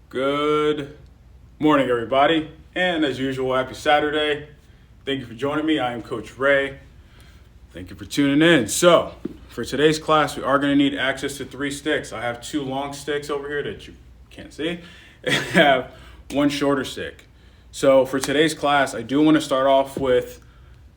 Good morning, everybody, and as usual, happy Saturday. Thank you for joining me. I am Coach Ray. Thank you for tuning in. So, for today's class, we are going to need access to 3 sticks. I have 2 long sticks over here that you can't see, and I have 1 shorter stick. So, for today's class, I do want to start off with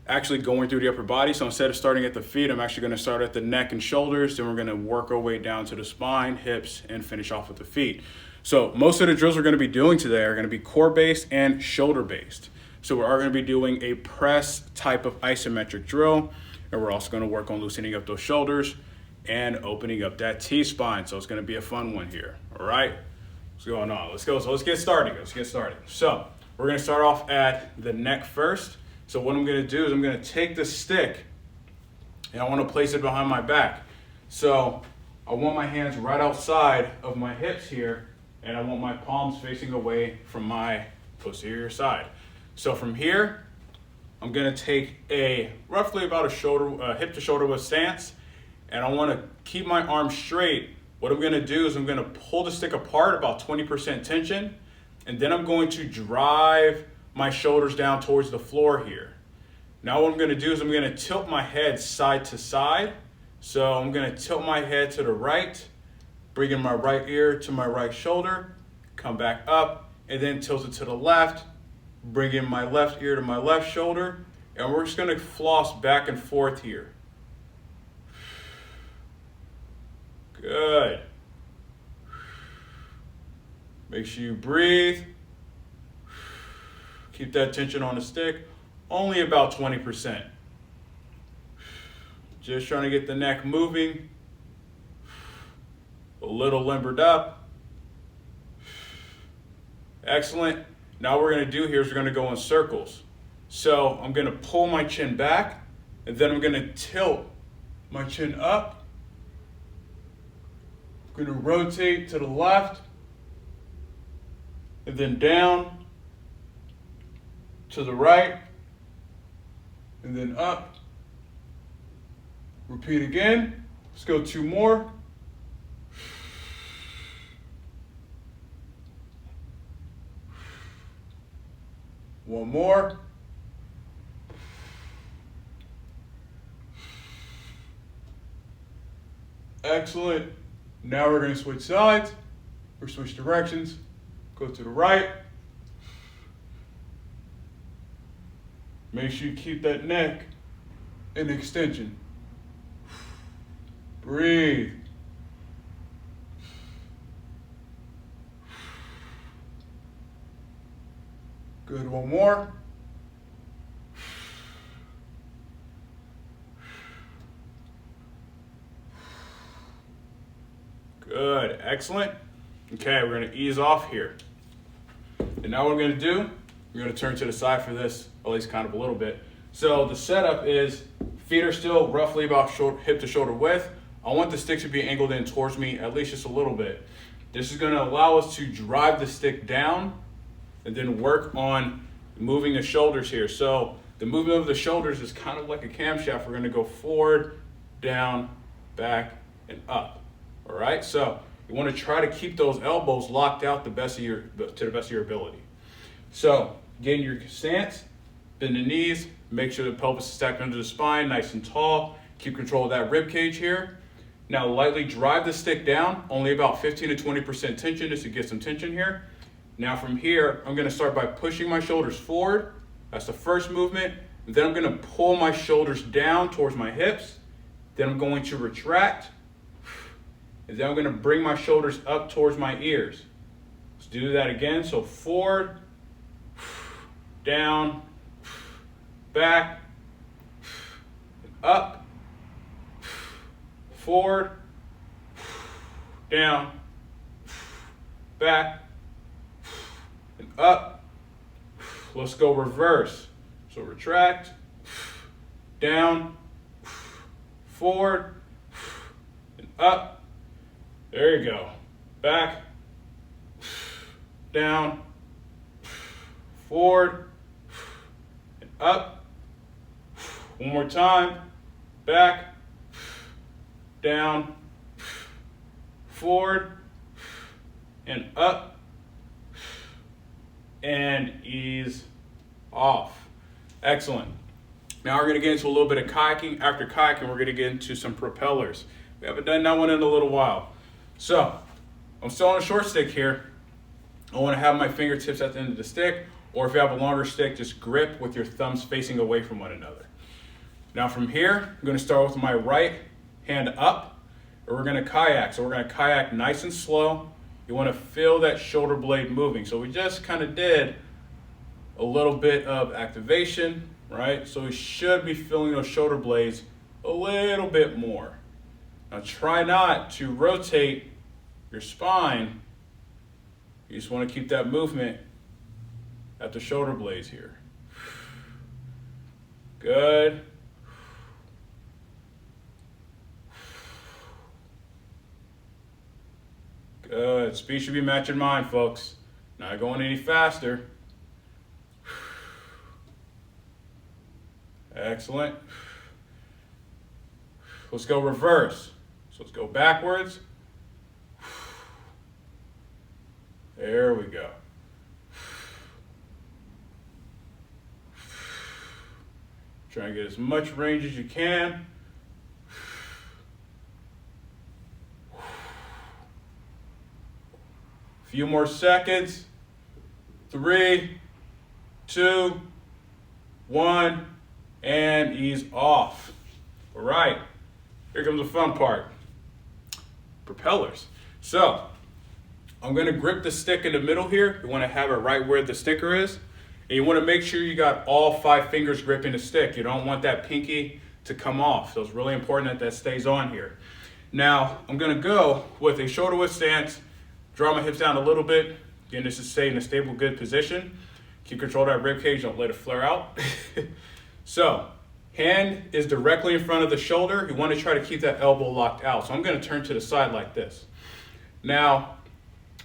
actually going through the upper body. So instead of starting at the feet, I'm actually going to start at the neck and shoulders. Then we're going to work our way down to the spine, hips, and finish off with the feet. So most of the drills we're going to be doing today are going to be core based and shoulder based. So we are going to be doing a press type of isometric drill. And we're also going to work on loosening up those shoulders and opening up that T-spine. So it's going to be a fun one here. All right, what's going on? Let's go. So let's get started. So we're going to start off at the neck first. So what I'm going to do is I'm going to take the stick and I want to place it behind my back. So I want my hands right outside of my hips here, and I want my palms facing away from my posterior side. So from here, I'm going to take a roughly about a shoulder, hip to shoulder width stance, and I want to keep my arms straight. What I'm going to do is I'm going to pull the stick apart, about 20% tension, and then I'm going to drive my shoulders down towards the floor here. Now what I'm going to do is I'm going to tilt my head side to side. So I'm going to tilt my head to the right, bring in my right ear to my right shoulder, come back up, and then tilt it to the left, bring in my left ear to my left shoulder, and we're just going to floss back and forth here. Good. Make sure you breathe. Keep that tension on the stick, only about 20%. Just trying to get the neck moving, a little limbered up. Excellent. Now what we're going to do here is we're going to go in circles. So I'm going to pull my chin back, and then I'm going to tilt my chin up. I'm going to rotate to the left, and then down, to the right, and then up. Repeat again. Let's go 2 more. One more. Excellent. Now we're going to switch sides or switch directions. Go to the right. Make sure you keep that neck in extension. Breathe. Good, one more. Good, excellent. Okay, we're gonna ease off here. And now what we're gonna do, we're going to turn to the side for this, at least kind of a little bit. So the setup is feet are still roughly about hip to shoulder width. I want the stick to be angled in towards me at least just a little bit. This is going to allow us to drive the stick down and then work on moving the shoulders here. So the movement of the shoulders is kind of like a camshaft. We're going to go forward, down, back, and up. All right, so you want to try to keep those elbows locked out to the best of your ability. So, get in your stance, bend the knees, make sure the pelvis is stacked under the spine, nice and tall. Keep control of that rib cage here. Now, lightly drive the stick down, only about 15 to 20% tension just to get some tension here. Now, from here, I'm going to start by pushing my shoulders forward. That's the first movement. And then I'm going to pull my shoulders down towards my hips. Then I'm going to retract. And then I'm going to bring my shoulders up towards my ears. Let's do that again. So, forward, down, back, up, forward, down, back, and up. Let's go reverse. So retract, down, forward, and up. There you go. Back, down, forward, and up. One more time. Back, down, forward, and up. and ease off. Excellent. Now we're gonna get into a little bit of kayaking. After kayaking, we're gonna get into some propellers. We haven't done that one in a little while. So, I'm still on a short stick here. I wanna have my fingertips at the end of the stick, or if you have a longer stick, just grip with your thumbs facing away from one another. Now from here, I'm gonna start with my right hand up, and we're gonna kayak. So we're gonna kayak nice and slow. You wanna feel that shoulder blade moving. So we just kind of did a little bit of activation, right? So we should be feeling those shoulder blades a little bit more. Now try not to rotate your spine. You just wanna keep that movement at the shoulder blades here. Good. Good. Speed should be matching mine, folks. Not going any faster. Excellent. Let's go reverse. So let's go backwards. There we go. Try and get as much range as you can. Few more seconds. 3, 2, 1, and ease off. All right, here comes the fun part. Propellers. So, I'm gonna grip the stick in the middle here. You wanna have it right where the sticker is. And you wanna make sure you got all 5 fingers gripping the stick. You don't want that pinky to come off. So it's really important that that stays on here. Now, I'm gonna go with a shoulder width stance. Draw my hips down a little bit. Again, this is stay in a stable, good position. Keep control of that rib cage, don't let it flare out. So, hand is directly in front of the shoulder. You want to try to keep that elbow locked out. So I'm going to turn to the side like this. Now,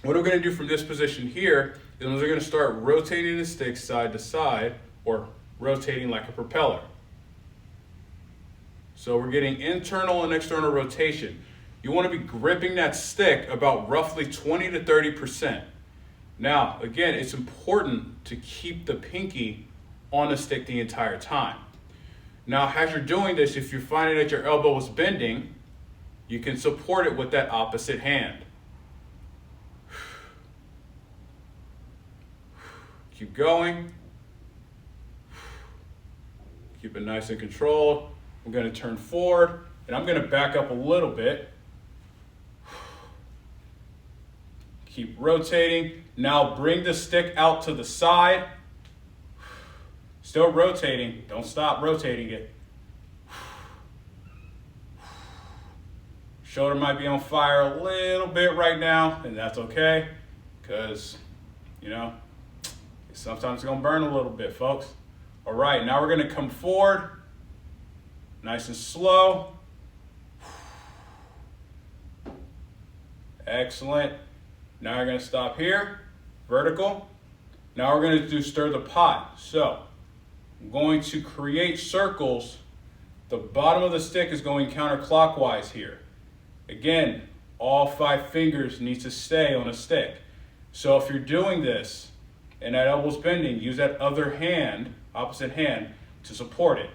what we're going to do from this position here is we're going to start rotating the stick side to side, or rotating like a propeller. So we're getting internal and external rotation. You want to be gripping that stick about roughly 20 to 30%. Now, again, it's important to keep the pinky on the stick the entire time. Now, as you're doing this, if you're finding that your elbow is bending, you can support it with that opposite hand. Keep going. Keep it nice and controlled. I'm going to turn forward, and I'm going to back up a little bit. Keep rotating. Now bring the stick out to the side. Still rotating. Don't stop rotating it. Shoulder might be on fire a little bit right now, and that's okay, because, you know, sometimes it's going to burn a little bit, folks. All right, now we're going to come forward. Nice and slow. Excellent. Now we're going to stop here, vertical. Now we're going to do stir the pot. So I'm going to create circles. The bottom of the stick is going counterclockwise here. Again, all 5 fingers need to stay on a stick. So if you're doing this and that elbow's bending, use that other hand, opposite hand, to support it.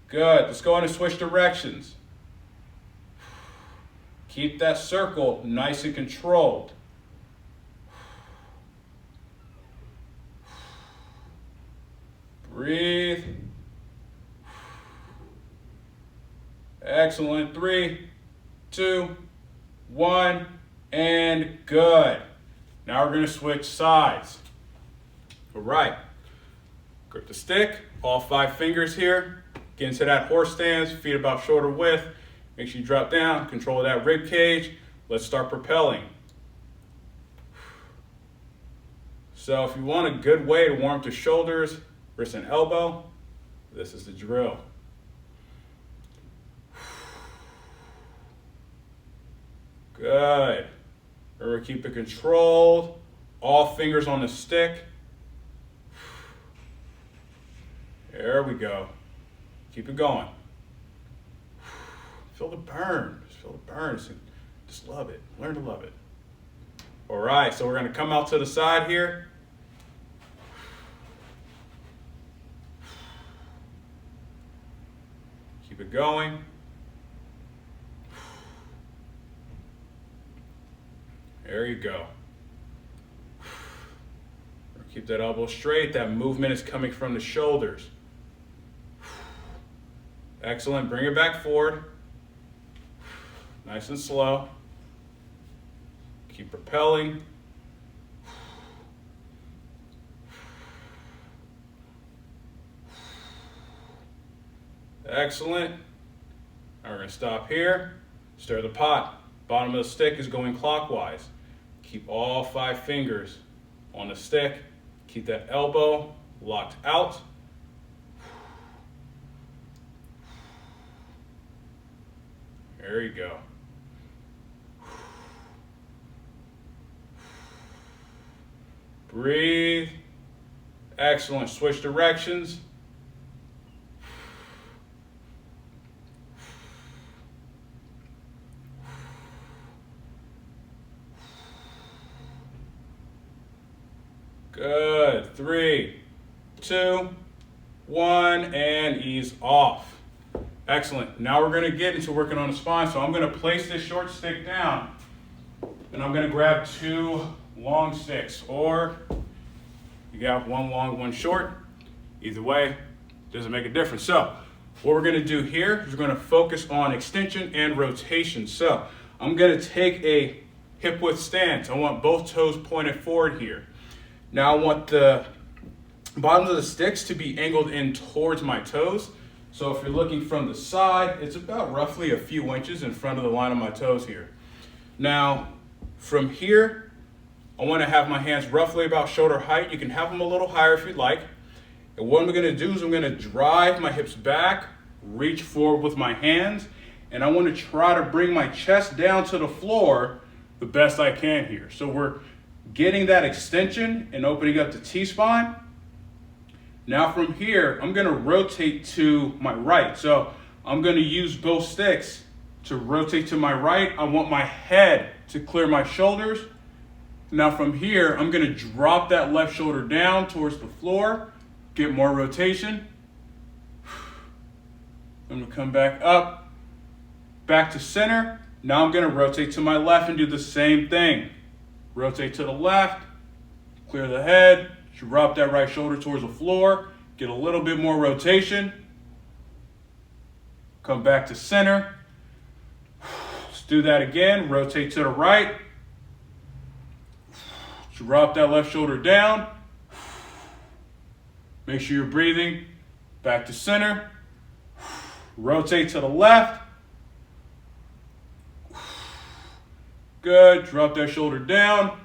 Good. Let's go on and switch directions. Keep that circle nice and controlled. Breathe. Excellent. 3, 2, 1, and good. Now we're going to switch sides. All right. Grip the stick, all 5 fingers here. Get into that horse stance, feet about shoulder width. Make sure you drop down, control that rib cage. Let's start propelling. So if you want a good way to warm up the shoulders, wrist and elbow, this is the drill. Good. Remember, keep it controlled. All fingers on the stick. There we go. Keep it going. Feel the burn. Just feel the burn. It's Just love it. Learn to love it. All right, so we're going to come out to the side here. Keep it going. There you go. Keep that elbow straight. That movement is coming from the shoulders. Excellent. Bring it back forward. Nice and slow. Keep propelling. Excellent. Now we're going to stop here. Stir the pot. Bottom of the stick is going clockwise. Keep all 5 fingers on the stick. Keep that elbow locked out. There you go. Breathe. Excellent. Switch directions. Good. 3, 2, 1, and ease off. Excellent. Now we're going to get into working on the spine. So I'm going to place this short stick down, and I'm going to grab 2 long sticks, or you got 1 long, 1 short. Either way, doesn't make a difference. So what we're going to do here is we're going to focus on extension and rotation. So I'm going to take a hip width stance. I want both toes pointed forward here. Now I want the bottoms of the sticks to be angled in towards my toes. So if you're looking from the side, it's about roughly a few inches in front of the line of my toes here. Now from here, I want to have my hands roughly about shoulder height. You can have them a little higher if you'd like. And what I'm going to do is I'm going to drive my hips back, reach forward with my hands, and I want to try to bring my chest down to the floor the best I can here. So we're getting that extension and opening up the T-spine. Now from here, I'm going to rotate to my right. So I'm going to use both sticks to rotate to my right. I want my head to clear my shoulders. Now from here, I'm going to drop that left shoulder down towards the floor, get more rotation. I'm going to come back up, back to center. Now I'm going to rotate to my left and do the same thing. Rotate to the left, clear the head, drop that right shoulder towards the floor, get a little bit more rotation. Come back to center. Let's do that again. Rotate to the right. Drop that left shoulder down. Make sure you're breathing. Back to center. Rotate to the left. Good. Drop that shoulder down.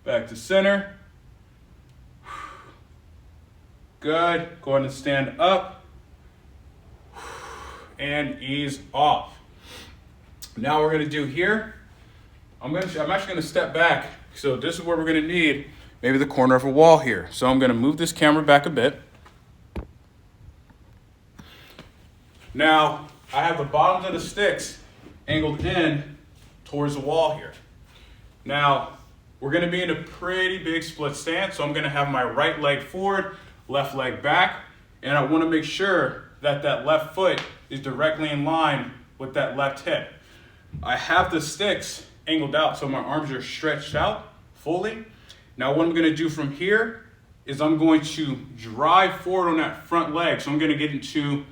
Back to center. Good. Go ahead and stand up. And ease off. Now we're going to do here. I'm actually going to step back. So this is where we're going to need maybe the corner of a wall here. So I'm going to move this camera back a bit. Now I have the bottoms of the sticks angled in towards the wall here. Now we're going to be in a pretty big split stance. So I'm going to have my right leg forward, left leg back, and I want to make sure that that left foot is directly in line with that left hip. I have the sticks angled out so my arms are stretched out fully. Now what I'm going to do from here is I'm going to drive forward on that front leg. So I'm going to get into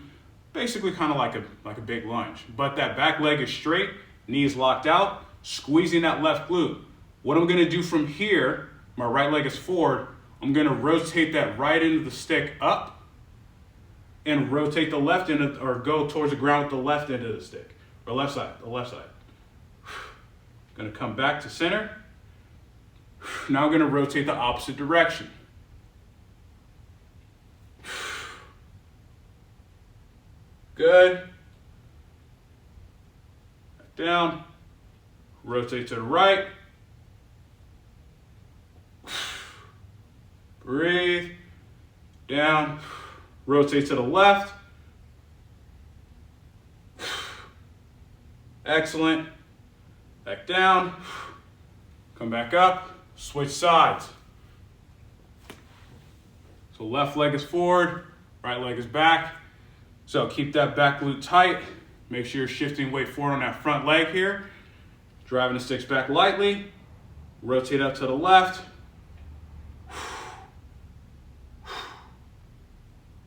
basically kind of like a big lunge. But that back leg is straight, knees locked out, squeezing that left glute. What I'm going to do from here, my right leg is forward, I'm going to rotate that right end of the stick up and rotate the left end or go towards the ground with the left end of the stick, or the left side. Going to come back to center. Now I'm going to rotate the opposite direction. Good. Back down. Rotate to the right. Breathe. Down. Rotate to the left. Excellent. Back down. Come back up. Switch sides. So left leg is forward, right leg is back. So keep that back glute tight. Make sure you're shifting weight forward on that front leg here. Driving the sticks back lightly. Rotate up to the left.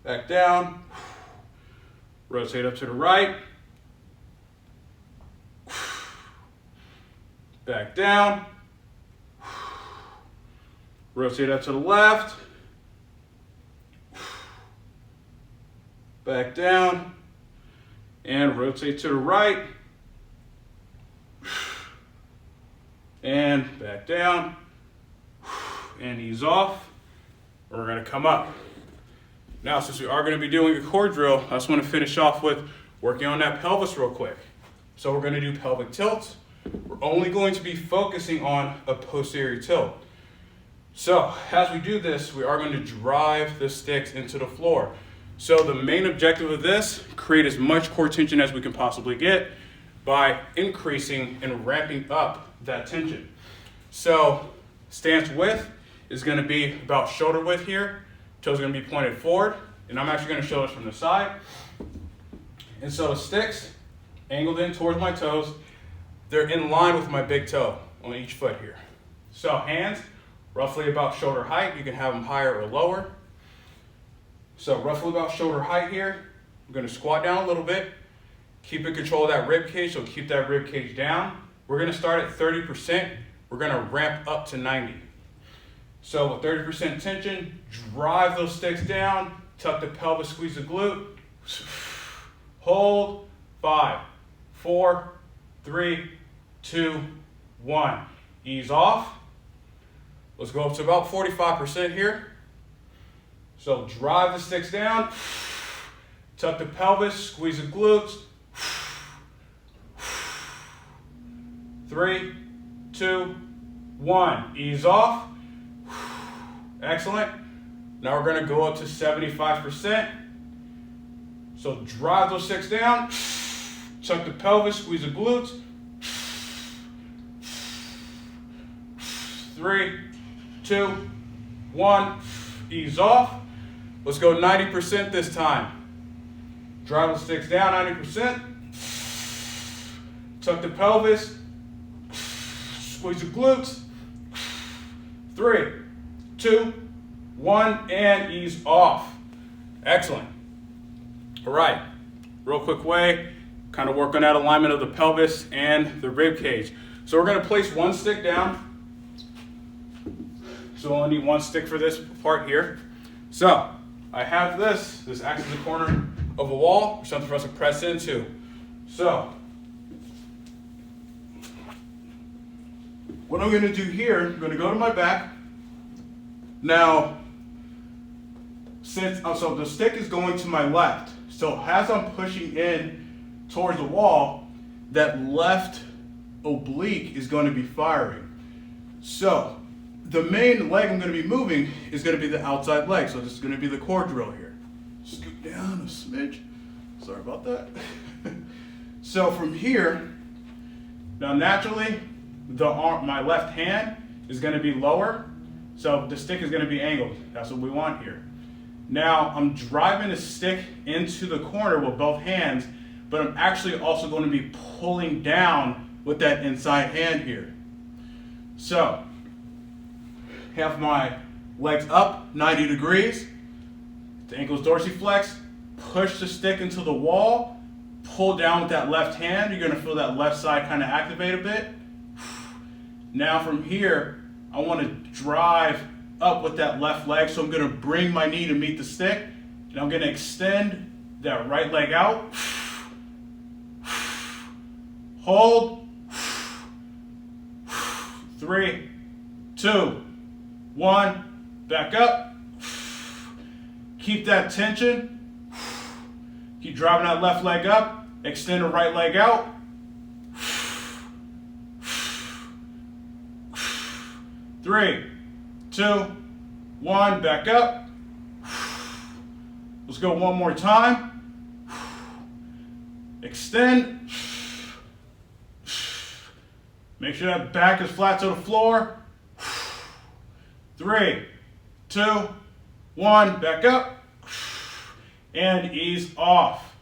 Back down. Rotate up to the right. Back down. Rotate up to the left. Back down. And rotate to the right. And back down. And ease off. We're going to come up. Now, since we are going to be doing a core drill, I just want to finish off with working on that pelvis real quick. So we're going to do pelvic tilts. We're only going to be focusing on a posterior tilt. So as we do this, we are going to drive the sticks into the floor. So the main objective of this, create as much core tension as we can possibly get by increasing and ramping up that tension. So stance width is going to be about shoulder width here. Toes are going to be pointed forward, and I'm actually going to show this from the side. And so the sticks angled in towards my toes, they're in line with my big toe on each foot here. So hands, roughly about shoulder height. You can have them higher or lower. So roughly about shoulder height here. I'm going to squat down a little bit. Keep in control of that rib cage, so keep that rib cage down. We're going to start at 30%. We're going to ramp up to 90. So with 30% tension, drive those sticks down, tuck the pelvis, squeeze the glute. Hold. 5, 4, 3, 2, 1. Ease off. Let's go up to about 45% here. So drive the sticks down, tuck the pelvis, squeeze the glutes. 3, 2, 1. Ease off. Excellent. Now we're going to go up to 75%. So drive those sticks down, tuck the pelvis, squeeze the glutes. 3, 2, 1. Ease off. Let's go 90% this time. Drive the sticks down 90%. Tuck the pelvis. Squeeze the glutes. 3, 2, 1, and ease off. Excellent. All right, real quick way, kind of work on that alignment of the pelvis and the rib cage. So we're going to place one stick down. So we'll only need one stick for this part here. So I have this acts as the corner of a wall, or something for us to press into. So what I'm going to do here, I'm going to go to my back. Now, so the stick is going to my left. So as I'm pushing in towards the wall, that left oblique is going to be firing. So the main leg I'm going to be moving is going to be the outside leg. So this is going to be the core drill here. Scoot down a smidge. Sorry about that. So from here, now naturally, my left hand is going to be lower. So the stick is going to be angled. That's what we want here. Now I'm driving the stick into the corner with both hands, but I'm actually also going to be pulling down with that inside hand here. So have my legs up 90 degrees, the ankles dorsiflex, push the stick into the wall, pull down with that left hand. You're going to feel that left side kind of activate a bit. Now from here, I want to drive up with that left leg, so I'm going to bring my knee to meet the stick, and I'm going to extend that right leg out. Hold. 3, 2, 1. Back up. Keep that tension. Keep driving that left leg up. Extend the right leg out. 3, 2, 1. Back up. Let's go one more time. Extend. Make sure that back is flat to the floor. 3, 2, 1, back up, and ease off.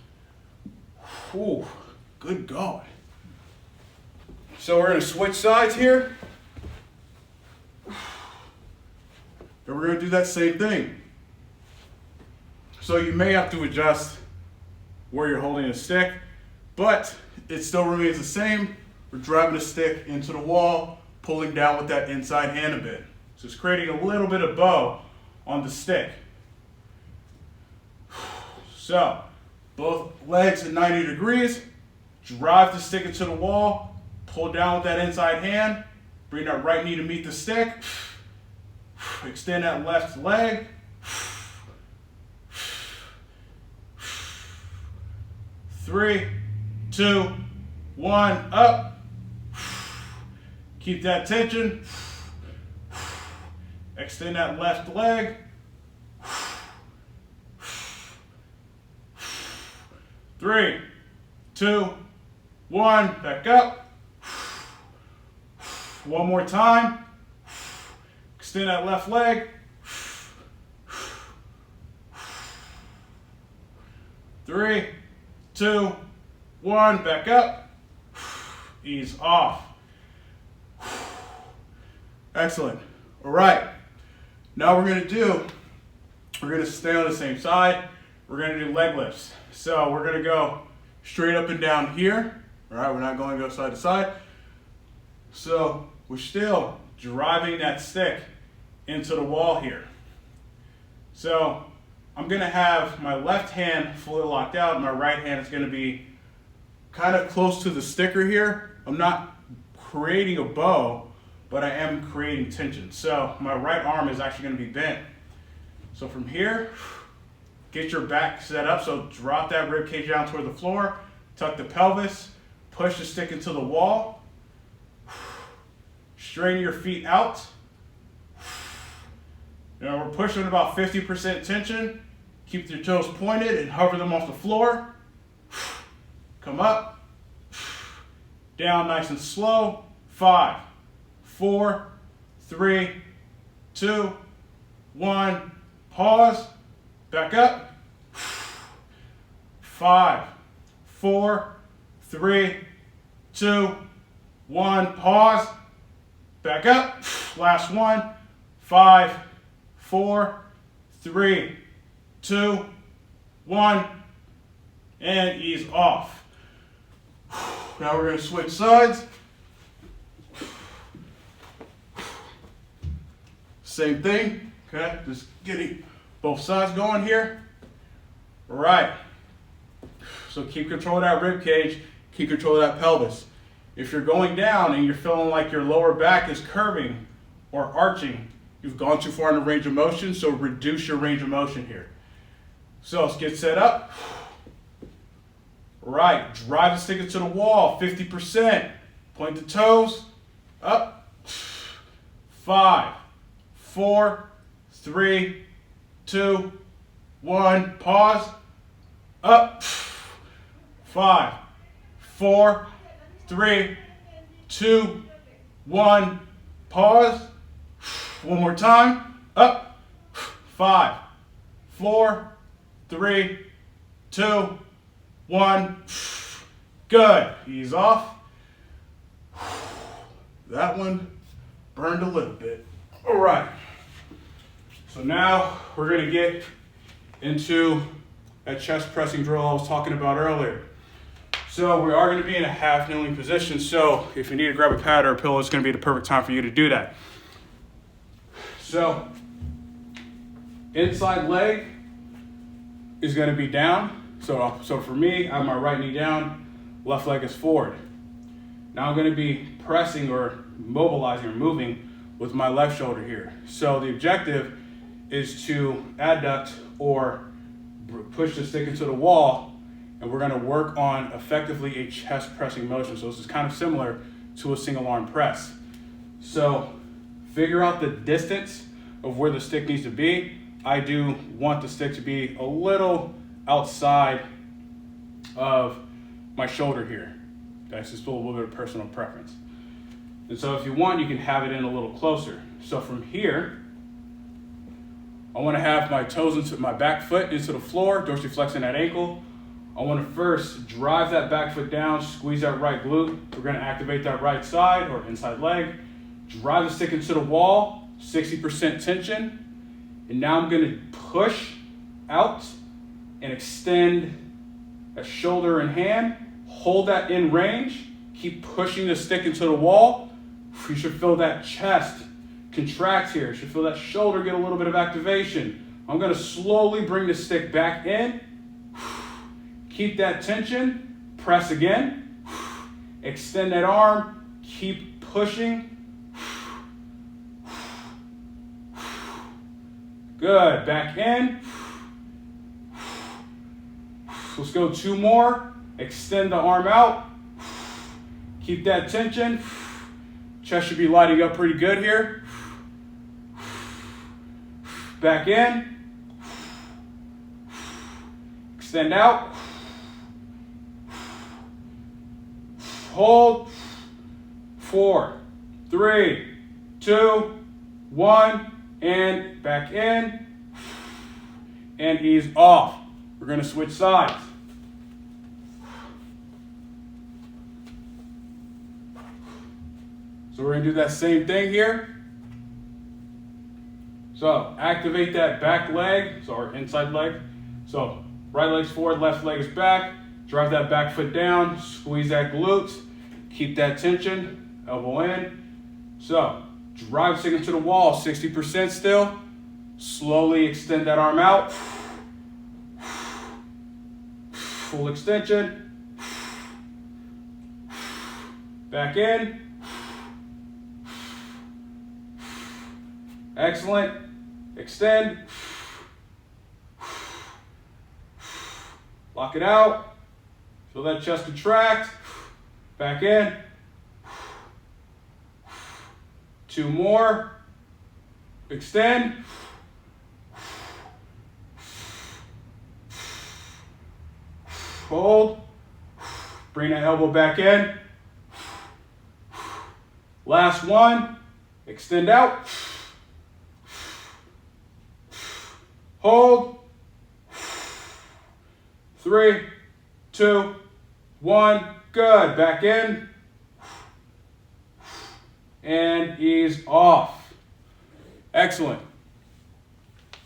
Whew, good going. So we're gonna switch sides here. And we're gonna do that same thing. So you may have to adjust where you're holding the stick, but it still remains the same. We're driving the stick into the wall, pulling down with that inside hand a bit. So it's creating a little bit of bow on the stick. So, both legs at 90 degrees, drive the stick into the wall, pull down with that inside hand, bring that right knee to meet the stick, extend that left leg, 3, 2, 1, up. Keep that tension. Extend that left leg. 3, 2, 1, back up. One more time. Extend that left leg. 3, 2, 1, back up. Ease off. Excellent. All right. Now we're going to stay on the same side. We're going to do leg lifts. So we're going to go straight up and down here. All right, we're not going to go side to side. So we're still driving that stick into the wall here. So I'm going to have my left hand fully locked out. My right hand is going to be kind of close to the sticker here. I'm not creating a bow, but I am creating tension. So my right arm is actually going to be bent. So from here, get your back set up. So drop that rib cage down toward the floor, tuck the pelvis, push the stick into the wall, straighten your feet out. Now we're pushing about 50% tension. Keep your toes pointed and hover them off the floor. Come up, down nice and slow. 5, 4, 3, 2, 1, pause, back up. 5, 4, 3, 2, 1, pause, back up. Last one. 5, 4, 3, 2, 1, and ease off. Now we're going to switch sides. Same thing, okay? Just getting both sides going here. All right. So keep control of that rib cage, keep control of that pelvis. If you're going down and you're feeling like your lower back is curving or arching, you've gone too far in the range of motion, so reduce your range of motion here. So let's get set up. Right, drive the stick into the wall, 50%. Point the toes, up. 5, 4, 3, 2, 1, pause, up. 5, 4, 3, 2, 1, pause. One more time, up. 5, 4, 3, 2, 1. Good. Ease off. That one burned a little bit. All right. So now we're going to get into that chest pressing drill I was talking about earlier. So we are going to be in a half kneeling position. So if you need to grab a pad or a pillow, it's going to be the perfect time for you to do that. So inside leg is going to be down. So for me, I have my right knee down, left leg is forward. Now I'm going to be pressing or mobilizing or moving with my left shoulder here. So the objective is to adduct or push the stick into the wall, and we're going to work on effectively a chest pressing motion. So this is kind of similar to a single arm press. So figure out the distance of where the stick needs to be. I do want the stick to be a little outside of my shoulder here. That's just a little bit of personal preference. And so if you want, you can have it in a little closer. So from here, I want to have my toes into my back foot into the floor, dorsiflexing that ankle. I want to first drive that back foot down, squeeze that right glute. We're going to activate that right side or inside leg. Drive the stick into the wall, 60% tension. And now I'm going to push out and extend a shoulder and hand. Hold that in range. Keep pushing the stick into the wall. You should feel that chest contract here. You should feel that shoulder get a little bit of activation. I'm going to slowly bring the stick back in. Keep that tension. Press again. Extend that arm. Keep pushing. Good. Back in. Let's go 2 more. Extend the arm out. Keep that tension. Chest should be lighting up pretty good here. Back in. Extend out. Hold. 4, 3, 2, 1, and back in. And ease off. We're going to switch sides. So we're going to do that same thing here. So activate that back leg, so our inside leg. So right leg's forward, left leg is back. Drive that back foot down, squeeze that glute, keep that tension, elbow in. So drive stick into the wall, 60% still. Slowly extend that arm out. Full extension. Back in. Excellent. Extend. Lock it out. Feel that chest contract. Back in. 2 more. Extend. Hold. Bring that elbow back in. Last one. Extend out. Hold. 3, 2, 1. Good. Back in. And ease off. Excellent.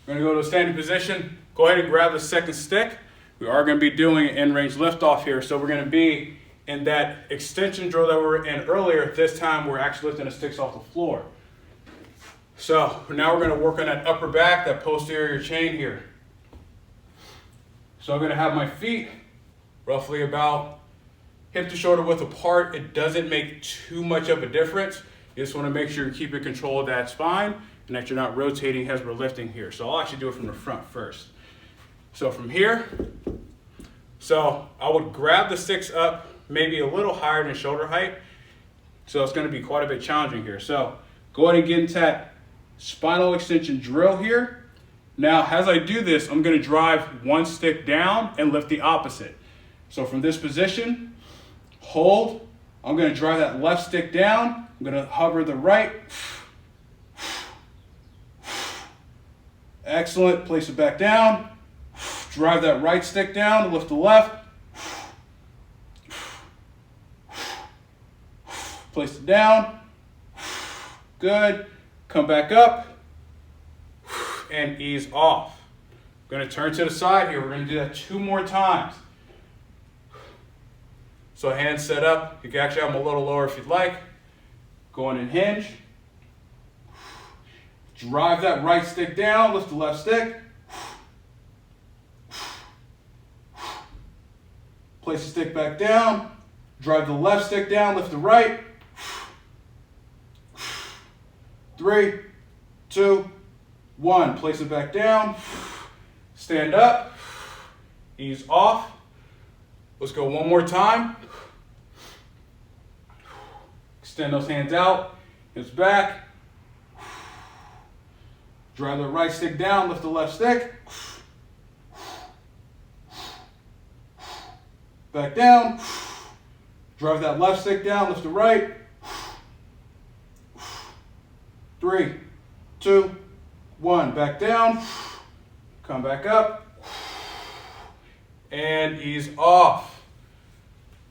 We're going to go to a standing position. Go ahead and grab the second stick. We are going to be doing an in-range lift-off here. So we're going to be in that extension drill that we were in earlier. This time we're actually lifting the sticks off the floor. So now we're going to work on that upper back, that posterior chain here. So I'm going to have my feet roughly about hip to shoulder width apart. It doesn't make too much of a difference. You just want to make sure you keep in control of that spine and that you're not rotating as we're lifting here. So I'll actually do it from the front first. So from here, so I would grab the sticks up maybe a little higher than shoulder height. So it's going to be quite a bit challenging here. So go ahead and get into that spinal extension drill here. Now, as I do this, I'm going to drive one stick down and lift the opposite. So from this position, hold. I'm going to drive that left stick down. I'm going to hover the right. Excellent. Place it back down. Drive that right stick down, lift the left. Place it down. Good. Come back up and ease off. We're going to turn to the side here. We're going to do that 2 more times. So hands set up. You can actually have them a little lower if you'd like. Go on and hinge. Drive that right stick down, lift the left stick. Place the stick back down. Drive the left stick down, lift the right. 3, 2, 1. Place it back down. Stand up. Ease off. Let's go one more time. Extend those hands out. Hips back. Drive the right stick down, lift the left stick. Back down. Drive that left stick down, lift the right. 3, 2, 1. Back down. Come back up. And ease off.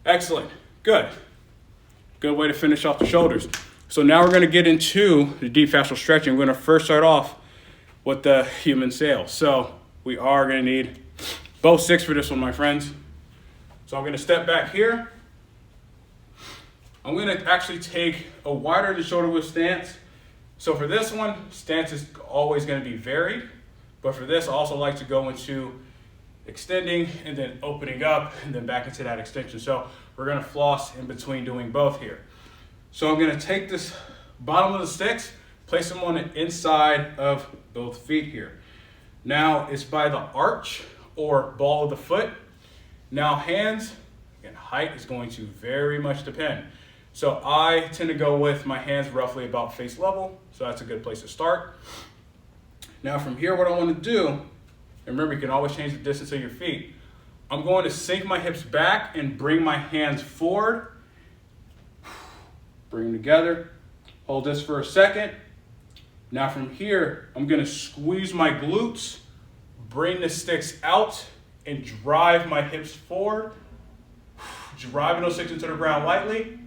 Excellent. Good. Good way to finish off the shoulders. So now we're going to get into the deep fascial stretching. We're going to first start off with the human sail. So we are going to need both sticks for this one, my friends. So I'm going to step back here. I'm going to actually take a wider to shoulder width stance. So for this one, stance is always going to be varied. But for this, I also like to go into extending and then opening up and then back into that extension. So we're going to floss in between doing both here. So I'm going to take this bottom of the sticks, place them on the inside of both feet here. Now it's by the arch or ball of the foot. Now hands, again, height is going to very much depend. So I tend to go with my hands roughly about face level. So that's a good place to start. Now from here, what I want to do, and remember you can always change the distance of your feet. I'm going to sink my hips back and bring my hands forward. Bring them together. Hold this for a second. Now from here, I'm going to squeeze my glutes, bring the sticks out, and drive my hips forward. Driving those sticks into the ground lightly.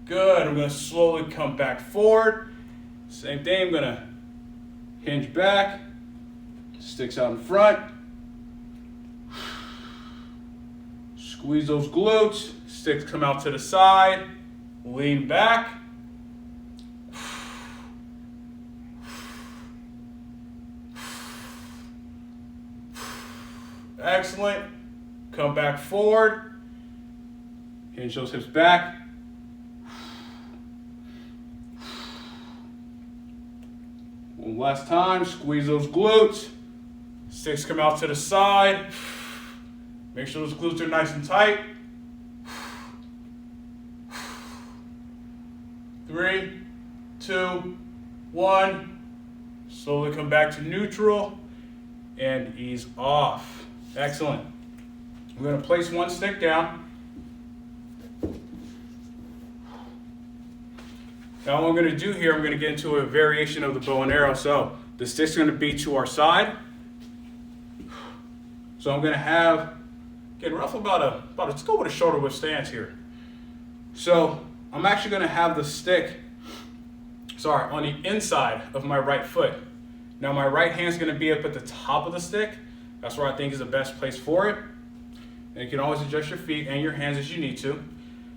Good. I'm going to slowly come back forward. Same thing. I'm going to hinge back. Sticks out in front. Squeeze those glutes. Sticks come out to the side. Lean back. Excellent. Come back forward. Hinge those hips back. One last time. Squeeze those glutes. Sticks come out to the side. Make sure those glutes are nice and tight. 3, 2, 1. Slowly come back to neutral and ease off. Excellent. We're going to place one stick down. Now what I'm going to do here, I'm going to get into a variation of the bow and arrow. So the stick's going to be to our side. So I'm going to have, again, roughly let's go with a shoulder width stance here. So I'm actually going to have the stick, on the inside of my right foot. Now my right hand's going to be up at the top of the stick. That's where I think is the best place for it. And you can always adjust your feet and your hands as you need to.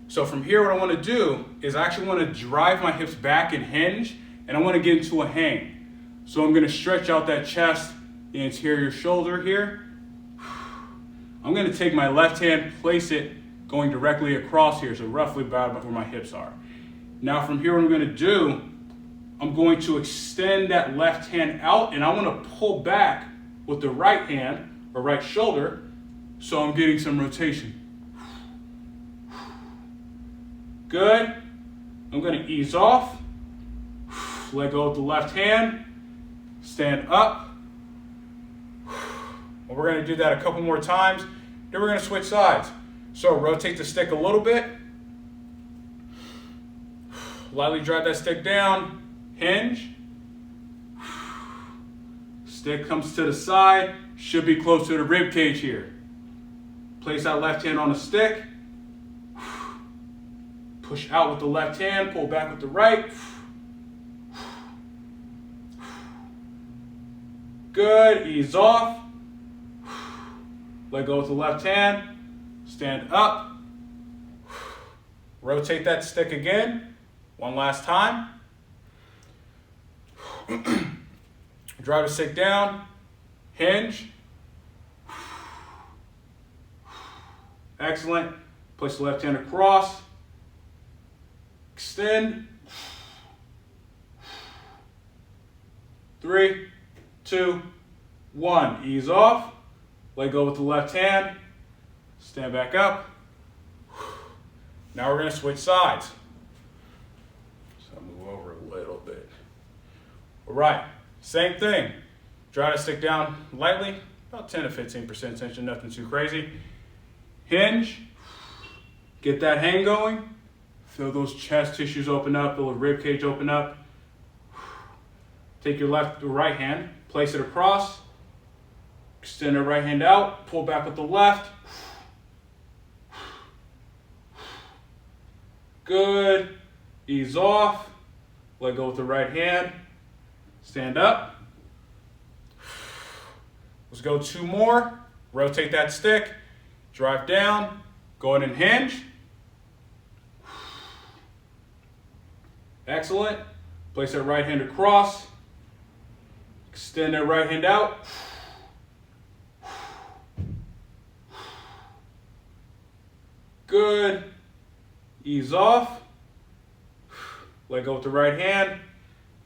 So from here, what I want to do is I actually want to drive my hips back and hinge, and I want to get into a hang. So I'm going to stretch out that chest, the anterior shoulder here. I'm going to take my left hand, place it going directly across here, so roughly about where my hips are. Now from here, what I'm going to do, I'm going to extend that left hand out, and I want to pull back with the right hand or right shoulder, so I'm getting some rotation. Good. I'm going to ease off. Let go with the left hand. Stand up. And we're going to do that a couple more times. Then we're going to switch sides. So rotate the stick a little bit. Lightly drive that stick down. Hinge. Stick comes to the side. Should be close to the rib cage here. Place that left hand on the stick. Push out with the left hand. Pull back with the right. Good. Ease off. Let go with the left hand. Stand up. Rotate that stick again. One last time. Drive the stick down. Hinge. Excellent. Place the left hand across. Extend. 3, 2, 1. Ease off. Let go with the left hand. Stand back up. Now we're going to switch sides. So I'll move over a little bit. All right. Same thing. Drive the stick down lightly. About 10 to 15% tension. Nothing too crazy. Hinge. Get that hang going. Feel those chest tissues open up, feel the rib cage open up. Take your left or right hand, place it across, extend the right hand out, pull back with the left. Good. Ease off. Let go with the right hand. Stand up. Let's go 2 more. Rotate that stick. Drive down. Go ahead and hinge. Excellent. Place that right hand across. Extend that right hand out. Good. Ease off. Let go with the right hand.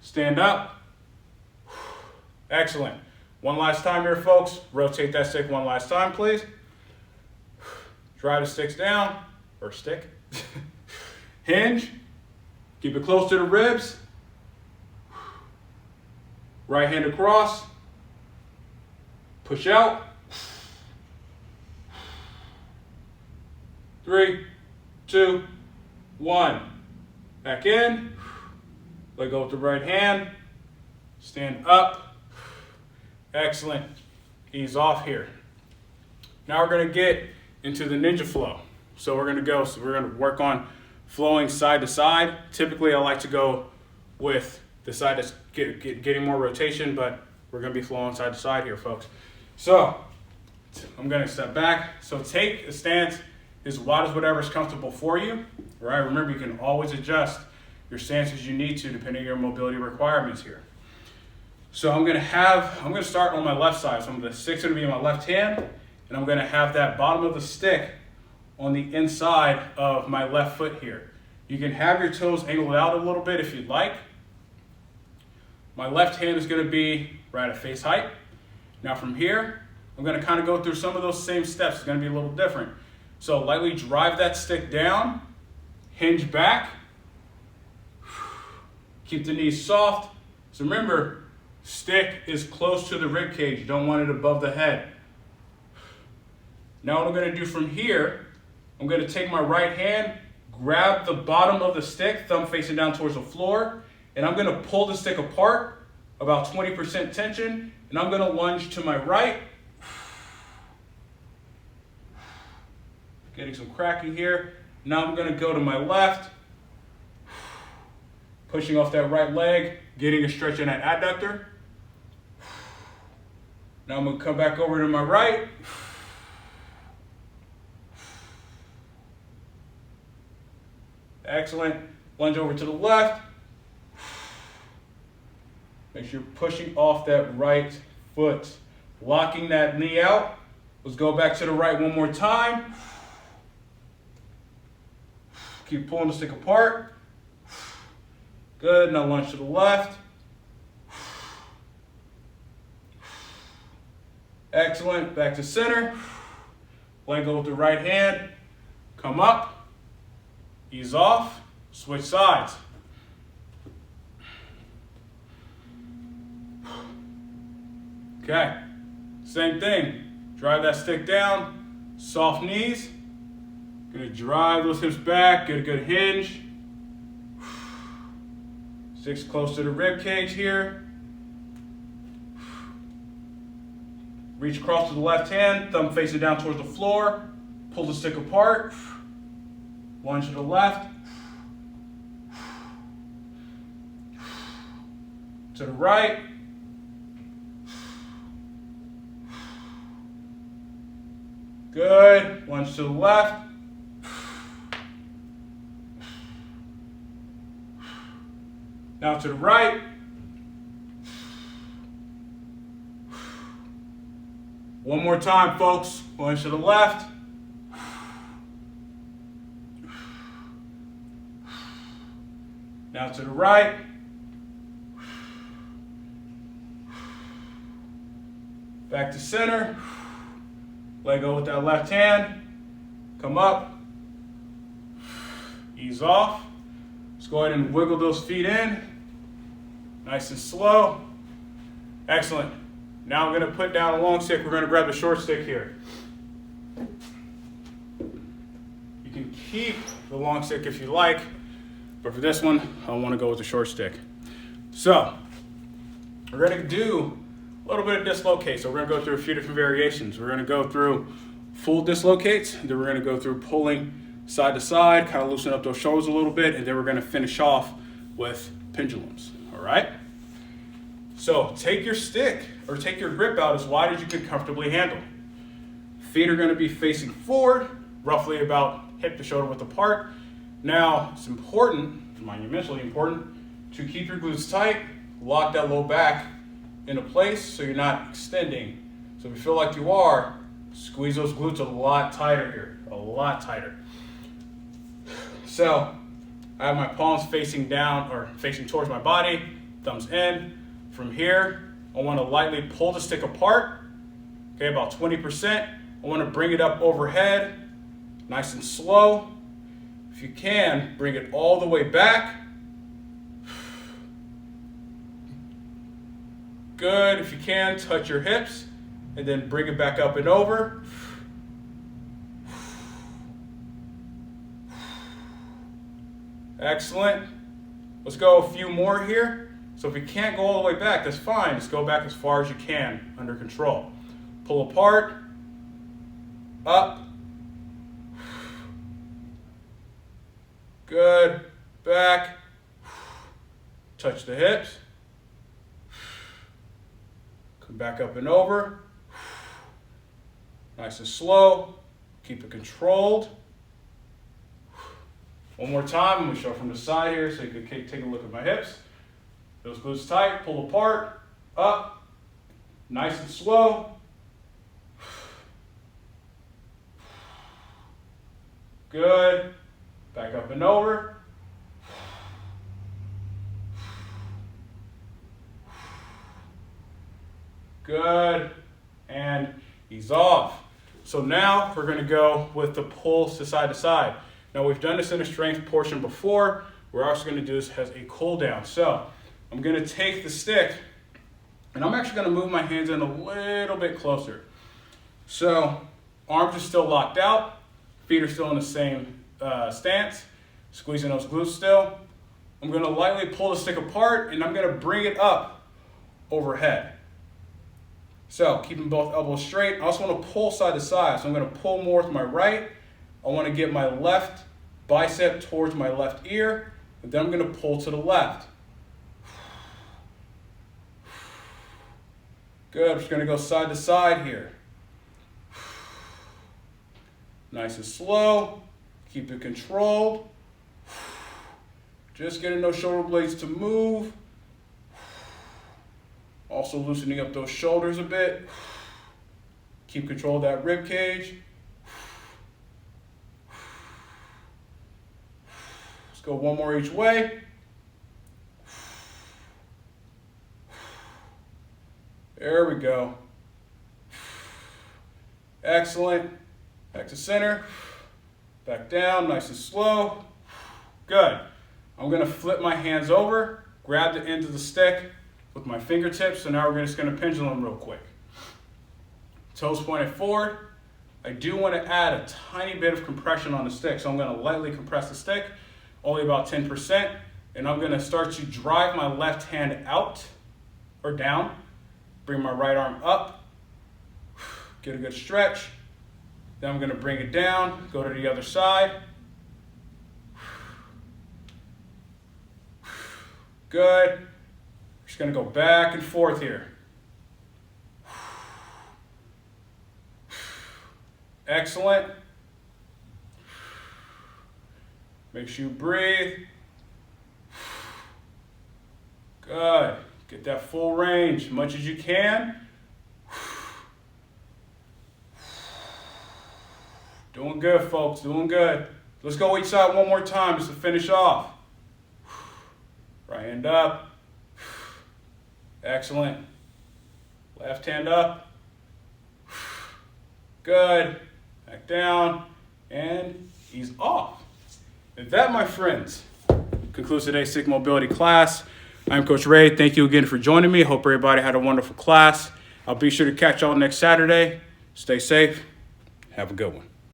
Stand up. Excellent. One last time here, folks. Rotate that stick one last time, please. Drive the sticks down, or stick. Hinge. Keep it close to the ribs. Right hand across. Push out. 3, 2, 1. Back in. Let go with the right hand. Stand up. Excellent. Ease off here. Now we're going to get into the ninja flow. So we're going to work on flowing side to side. Typically I like to go with the side that's getting more rotation, but we're going to be flowing side to side here, folks. So I'm going to step back. So take a stance as wide as whatever is comfortable for you. Right? Remember, you can always adjust your stance as you need to depending on your mobility requirements here. So I'm going to start on my left side. So the stick's going to be in my left hand, and I'm going to have that bottom of the stick on the inside of my left foot here. You can have your toes angled out a little bit if you'd like. My left hand is going to be right at face height. Now from here, I'm going to kind of go through some of those same steps. It's going to be a little different. So lightly drive that stick down, hinge back, keep the knees soft. So remember, stick is close to the rib cage. You don't want it above the head. Now what I'm going to do from here, I'm going to take my right hand, grab the bottom of the stick, thumb facing down towards the floor, and I'm going to pull the stick apart, about 20% tension, and I'm going to lunge to my right. Getting some cracking here. Now I'm going to go to my left, pushing off that right leg, getting a stretch in that adductor. Now I'm going to come back over to my right. Excellent. Lunge over to the left. Make sure you're pushing off that right foot. Locking that knee out. Let's go back to the right one more time. Keep pulling the stick apart. Good. Now lunge to the left. Excellent. Back to center. Let go with the right hand. Come up. Ease off. Switch sides. Okay. Same thing. Drive that stick down. Soft knees. Gonna drive those hips back. Get a good hinge. Stick's close to the rib cage here. Reach across to the left hand, thumb facing down towards the floor. Pull the stick apart. Lunge to the left. To the right. Good. Lunge to the left. Now to the right. One more time, folks. Lunge to the left. Now to the right. Back to center. Let go with that left hand. Come up. Ease off. Let's go ahead and wiggle those feet in. Nice and slow. Excellent. Now I'm going to put down a long stick. We're going to grab the short stick here. You can keep the long stick if you like. But for this one, I want to go with the short stick. So we're going to do a little bit of dislocate. So we're going to go through a few different variations. We're going to go through full dislocates, then we're going to go through pulling side to side, kind of loosen up those shoulders a little bit, and then we're going to finish off with pendulums. All right? So take your stick or take your grip out as wide as you can comfortably handle. Feet are going to be facing forward, roughly about hip to shoulder width apart. Now, it's important, monumentally important, to keep your glutes tight, lock that low back into place so you're not extending. So if you feel like you are, squeeze those glutes a lot tighter here, a lot tighter. So I have my palms facing down or facing towards my body, thumbs in. From here, I want to lightly pull the stick apart, okay, about 20%. I want to bring it up overhead, nice and slow. If you can, bring it all the way back. Good. If you can, touch your hips and then bring it back up and over. Excellent. Let's go a few more here. So if you can't go all the way back, that's fine. Just go back as far as you can under control. Pull apart, up. Good. Back. Touch the hips. Come back up and over. Nice and slow. Keep it controlled. One more time. I'm going to show from the side here so you can take a look at my hips. Those glutes tight, pull apart, up, nice and slow. Good. Back up and over. Good. And ease off. So now we're going to go with the pulls to side. Now we've done this in a strength portion before. We're also going to do this as a cool down. So I'm going to take the stick and I'm actually going to move my hands in a little bit closer. So arms are still locked out, feet are still in the same stance, squeezing those glutes still. I'm going to lightly pull the stick apart and I'm going to bring it up overhead. So keeping both elbows straight. I also want to pull side to side. So I'm going to pull more with my right. I want to get my left bicep towards my left ear, and then I'm going to pull to the left. Good. I'm just going to go side to side here. Nice and slow. Keep it controlled. Just getting those shoulder blades to move. Also loosening up those shoulders a bit. Keep control of that rib cage. Let's go one more each way. There we go. Excellent. Back to center. Back down, nice and slow. Good. I'm going to flip my hands over, grab the end of the stick with my fingertips, so now we're just going to pendulum real quick. Toes pointed forward. I do want to add a tiny bit of compression on the stick, so I'm going to lightly compress the stick, only about 10%, and I'm going to start to drive my left hand out or down, bring my right arm up, get a good stretch, then I'm going to bring it down, go to the other side. Good. Just going to go back and forth here. Excellent. Make sure you breathe. Good. Get that full range as much as you can. Doing good, folks. Doing good. Let's go each side one more time just to finish off. Right hand up. Excellent. Left hand up. Good. Back down. And ease off. And that, my friends, concludes today's stick mobility class. I'm Coach Ray. Thank you again for joining me. Hope everybody had a wonderful class. I'll be sure to catch y'all next Saturday. Stay safe. Have a good one.